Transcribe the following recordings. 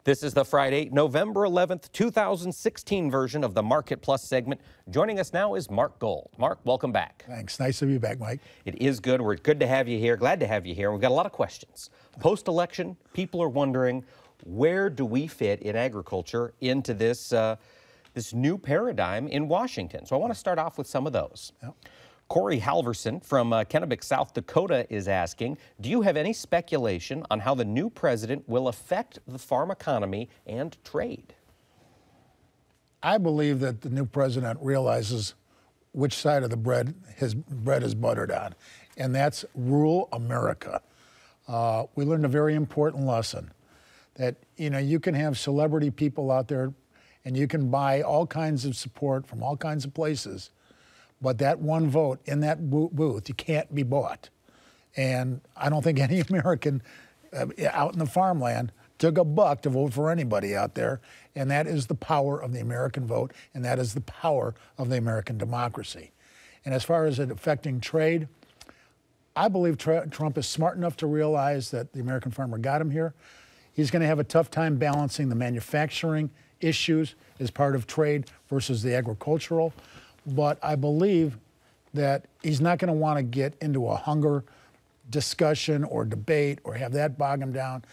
This is the Friday, November 11th, 2016 version of the Market Plus segment. Joining us now is Mark Gold. Mark, welcome back. Thanks. Nice to be back, Mike. It is good. We're good to have you here. Glad to have you here. We've got a lot of questions. Post-election, people are wondering, where do we fit in agriculture into this, this new paradigm in Washington? So I want to start off with some of those. Yep. Corey Halverson from Kennebec, South Dakota is asking, do you have any speculation on how the new president will affect the farm economy and trade? I believe that the new president realizes which side of the bread his bread is buttered on, and that's rural America. We learned a very important lesson that, you know, you can have celebrity people out there and you can buy all kinds of support from all kinds of places, but that one vote in that booth, you can't be bought. And I don't think any American out in the farmland took a buck to vote for anybody out there. And that is the power of the American vote, and that is the power of the American democracy. And as far as it affecting trade, I believe Trump is smart enough to realize that the American farmer got him here. He's going to have a tough time balancing the manufacturing issues as part of trade versus the agricultural. But I believe that he's not going to want to get into a hunger discussion or debate or have that bog him down.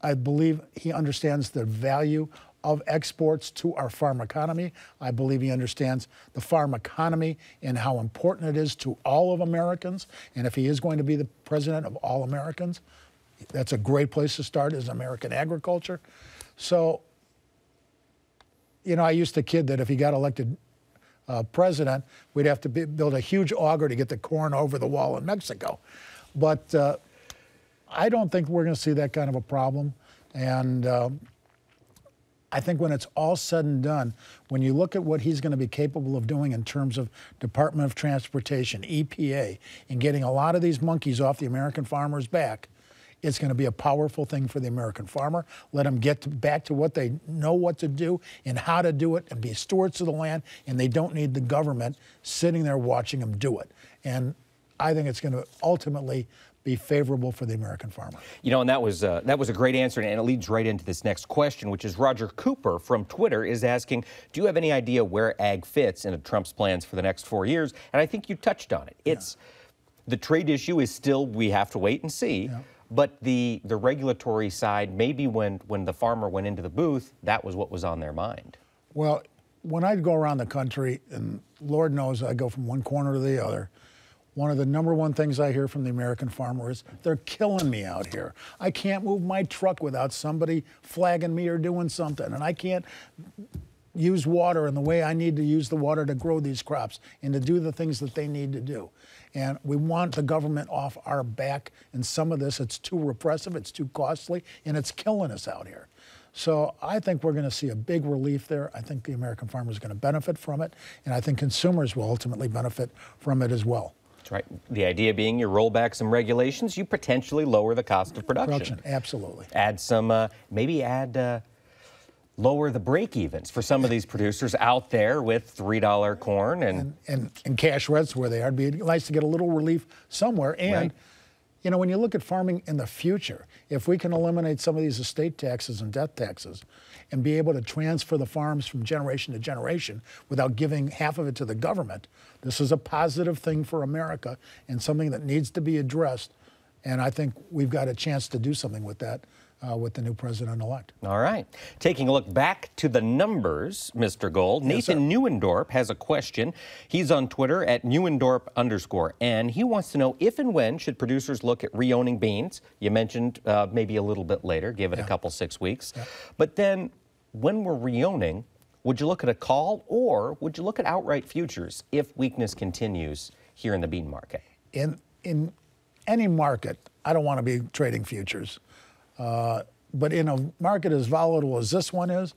I believe he understands the value of exports to our farm economy. I believe he understands the farm economy and how important it is to all of Americans. And if he is going to be the president of all Americans, that's a great place to start, is American agriculture. So, you know, I used to kid that if he got elected president, we'd have to build a huge auger to get the corn over the wall in Mexico. But I don't think we're going to see that kind of a problem. And I think when it's all said and done, when you look at what he's going to be capable of doing in terms of Department of Transportation, EPA, and getting a lot of these monkeys off the American farmer's back, it's going to be a powerful thing for the American farmer. Let them get back to what they know what to do and how to do it and be stewards of the land, and they don't need the government sitting there watching them do it. And I think it's going to ultimately be favorable for the American farmer. You know, and that was a great answer, and it leads right into this next question, which is Roger Cooper from Twitter is asking, do you have any idea where ag fits into Trump's plans for the next 4 years? And I think you touched on it. It's the trade issue is still, we have to wait and see. Yeah. But the regulatory side, maybe when the farmer went into the booth, that was what was on their mind. Well, when I go around the country, and Lord knows I go from one corner to the other, one of the #1 things I hear from the American farmer is, they're killing me out here. I can't move my truck without somebody flagging me or doing something, and I can't use water in the way I need to use the water to grow these crops and to do the things that they need to do. And we want the government off our back. And some of this, it's too repressive, it's too costly, and it's killing us out here. So I think we're going to see a big relief there. I think the American farmer is going to benefit from it. And I think consumers will ultimately benefit from it as well. That's right. The idea being you roll back some regulations, you potentially lower the cost of production. Absolutely. Add some, maybe add... lower the break-evens for some of these producers out there with $3 corn and cash rents where they are. It'd be nice to get a little relief somewhere. And, right. You know, when you look at farming in the future, if we can eliminate some of these estate taxes and death taxes and be able to transfer the farms from generation to generation without giving half of it to the government, this is a positive thing for America and something that needs to be addressed. And I think we've got a chance to do something with that. With the new president-elect. All right. Taking a look back to the numbers, Mr. Gold, yes, Nathan Neuendorp has a question. He's on Twitter at Neuendorp_N. He wants to know if and when should producers look at reowning beans. You mentioned maybe a little bit later, give it a couple 6 weeks. Yeah. But then when we're reowning, would you look at a call or would you look at outright futures if weakness continues here in the bean market? In any market, I don't want to be trading futures. But in a market as volatile as this one is,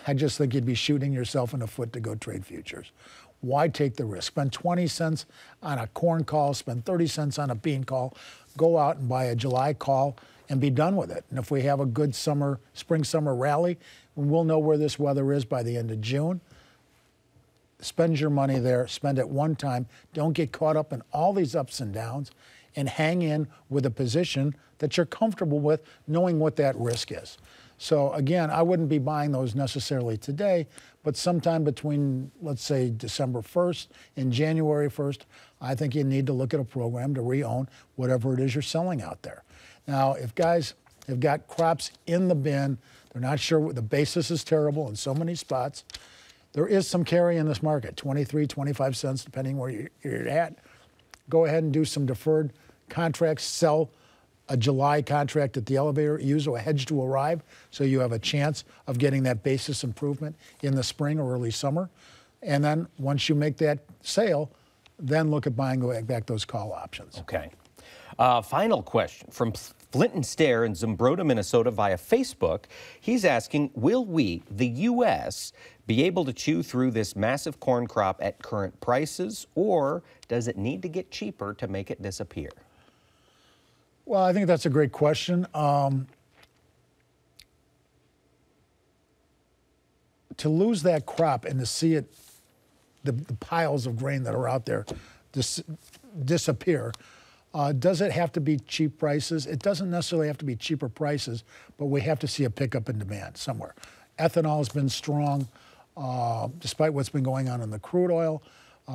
I just think you'd be shooting yourself in the foot to go trade futures. Why take the risk? Spend 20 cents on a corn call, spend 30 cents on a bean call, go out and buy a July call and be done with it. And if we have a good spring-summer rally, we'll know where this weather is by the end of June. Spend your money there, spend it one time. Don't get caught up in all these ups and downs. and hang in with a position that you're comfortable with, knowing what that risk is. So again, I wouldn't be buying those necessarily today, but sometime between, let's say, December 1st and January 1st, I think you need to look at a program to re-own whatever it is you're selling out there. Now, if guys have got crops in the bin, they're not sure what the basis is terrible in so many spots, there is some carry in this market, 23, 25 cents, depending where you're at. Go ahead and do some deferred contracts, sell a July contract at the elevator, use a hedge to arrive, so you have a chance of getting that basis improvement in the spring or early summer. And then once you make that sale, then look at buying back those call options. Okay. Final question from Flint and Stair in Zumbrota, Minnesota via Facebook. He's asking, will we, the U.S., be able to chew through this massive corn crop at current prices, or does it need to get cheaper to make it disappear? Well, I think that's a great question. To lose that crop and to see it, the piles of grain that are out there disappear, does it have to be cheap prices? It doesn't necessarily have to be cheaper prices, but we have to see a pickup in demand somewhere. Ethanol has been strong, despite what's been going on in the crude oil.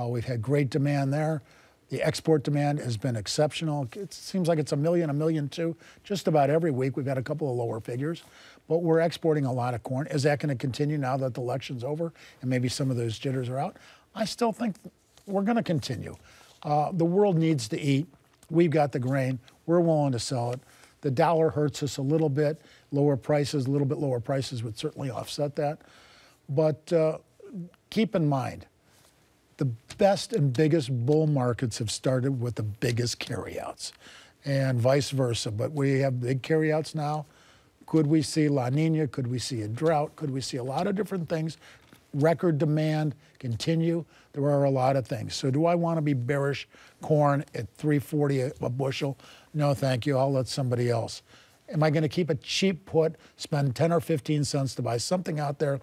We've had great demand there. The export demand has been exceptional. It seems like it's 1 million, 1.2 million just about every week. We've had a couple of lower figures, but we're exporting a lot of corn. Is that going to continue now that the election's over and maybe some of those jitters are out? I still think we're going to continue. The world needs to eat. We've got the grain. We're willing to sell it. The dollar hurts us a little bit. Lower prices, a little bit lower prices would certainly offset that. But keep in mind, the best and biggest bull markets have started with the biggest carryouts and vice versa. But we have big carryouts now. Could we see La Nina? Could we see a drought? Could we see a lot of different things? Record demand continue. There are a lot of things. So do I want to be bearish corn at $3.40 a bushel? No, thank you. I'll let somebody else. Am I going to keep a cheap put, spend 10 or 15 cents to buy something out there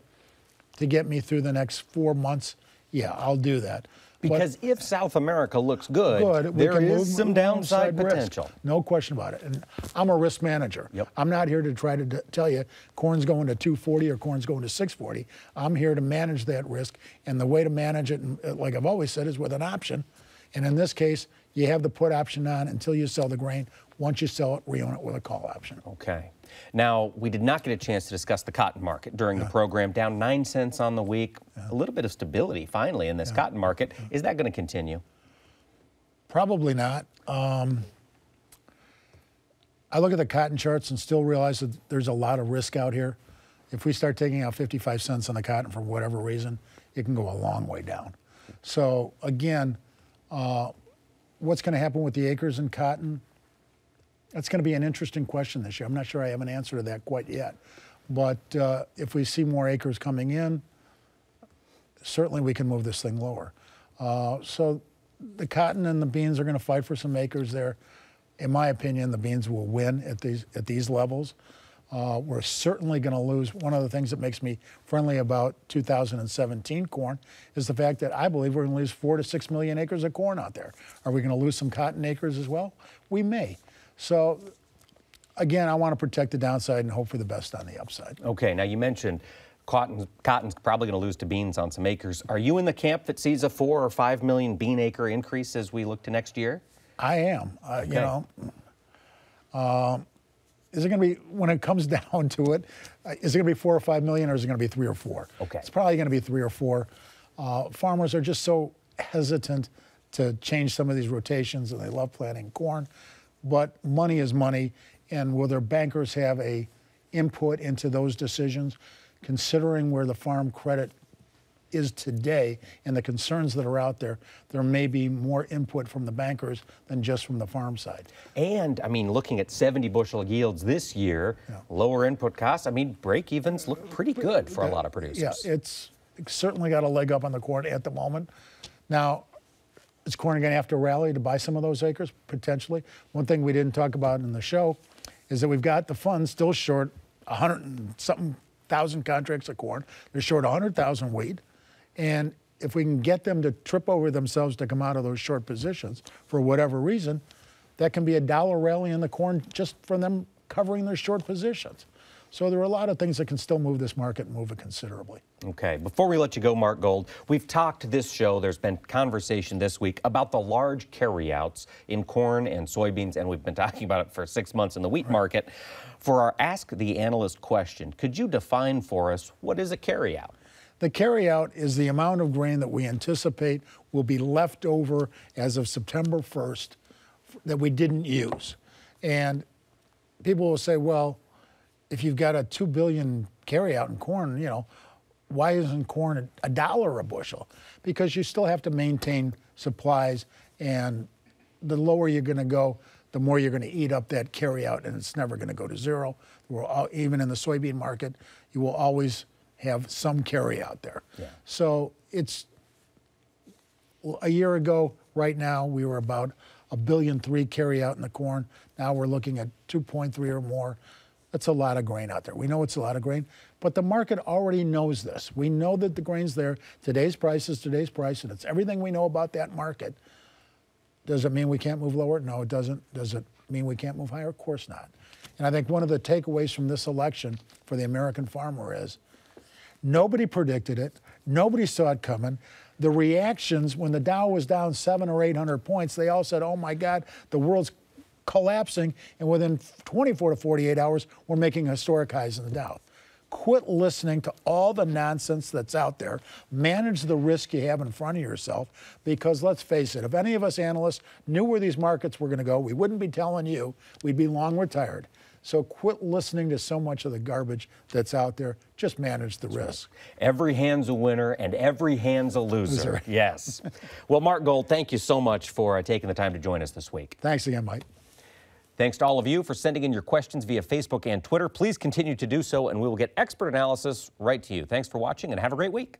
to get me through the next 4 months? Yeah, I'll do that. Because if South America looks good, there is some downside potential. Risk. No question about it. And I'm a risk manager. Yep. I'm not here to try to tell you corn's going to 240 or corn's going to 640. I'm here to manage that risk. And the way to manage it, like I've always said, is with an option. And in this case, you have the put option on until you sell the grain. Once you sell it, re-own it with a call option. Okay. Now, we did not get a chance to discuss the cotton market during the program. Down 9 cents on the week. A little bit of stability, finally, in this cotton market. Is that going to continue? Probably not. I look at the cotton charts and still realize that there's a lot of risk out here. If we start taking out 55 cents on the cotton for whatever reason, it can go a long way down. So, again, what's going to happen with the acres in cotton? That's going to be an interesting question this year. I'm not sure I have an answer to that quite yet. But if we see more acres coming in, certainly we can move this thing lower. So the cotton and the beans are going to fight for some acres there. In my opinion, the beans will win at these levels. We're certainly going to lose. One of the things that makes me friendly about 2017 corn is the fact that I believe we're going to lose 4 to 6 million acres of corn out there. Are we going to lose some cotton acres as well? We may. So, again, I want to protect the downside and hope for the best on the upside. Okay, now you mentioned cotton's probably going to lose to beans on some acres. Are you in the camp that sees a 4 or 5 million bean acre increase as we look to next year? I am. Okay. You know, is it going to be, when it comes down to it, is it going to be 4 or 5 million or is it going to be 3 or 4? Okay. It's probably going to be 3 or 4. Farmers are just so hesitant to change some of these rotations, and they love planting corn. But money is money, and will their bankers have a input into those decisions, considering where the farm credit is today and the concerns that are out there, there may be more input from the bankers than just from the farm side. And, I mean, looking at 70 bushel yields this year, lower input costs, I mean, break-evens look pretty good for a lot of producers. Yeah, it's certainly got a leg up on the corn at the moment. Now, is corn going to have to rally to buy some of those acres? Potentially. One thing we didn't talk about in the show is that we've got the funds still short 100 and something thousand contracts of corn. They're short 100,000 wheat. And if we can get them to trip over themselves to come out of those short positions for whatever reason, that can be $1 rally in the corn just from them covering their short positions. So there are a lot of things that can still move this market and move it considerably. Okay, before we let you go, Mark Gold, we've talked this show, there's been conversation this week about the large carryouts in corn and soybeans, and we've been talking about it for 6 months in the wheat market. For our Ask the Analyst question, could you define for us what is a carryout? The carryout is the amount of grain that we anticipate will be left over as of September 1st that we didn't use. And people will say, well, if you've got a 2 billion carryout in corn, you know, why isn't corn $1 a bushel? Because you still have to maintain supplies, and the lower you're going to go, the more you're going to eat up that carryout, and it's never going to go to zero. Even in the soybean market, you will always have some carryout there. Yeah. So it's a year ago, right now, we were about 1.3 billion carryout in the corn. Now we're looking at 2.3 or more. That's a lot of grain out there. We know it's a lot of grain, but the market already knows this. We know that the grain's there. Today's price is today's price, and it's everything we know about that market. Does it mean we can't move lower? No, it doesn't. Does it mean we can't move higher? Of course not. And I think one of the takeaways from this election for the American farmer is nobody predicted it. Nobody saw it coming. The reactions when the Dow was down 700 or 800 points, they all said, oh my God, the world's collapsing, and within 24 to 48 hours, we're making historic highs in the Dow. Quit listening to all the nonsense that's out there. Manage the risk you have in front of yourself, because let's face it, if any of us analysts knew where these markets were going to go, we wouldn't be telling you. We'd be long retired. So quit listening to so much of the garbage that's out there. Just manage the risk. Every hand's a winner and every hand's a loser. Yes. Well, Mark Gold, thank you so much for taking the time to join us this week. Thanks again, Mike. Thanks to all of you for sending in your questions via Facebook and Twitter. Please continue to do so, and we will get expert analysis right to you. Thanks for watching, and have a great week.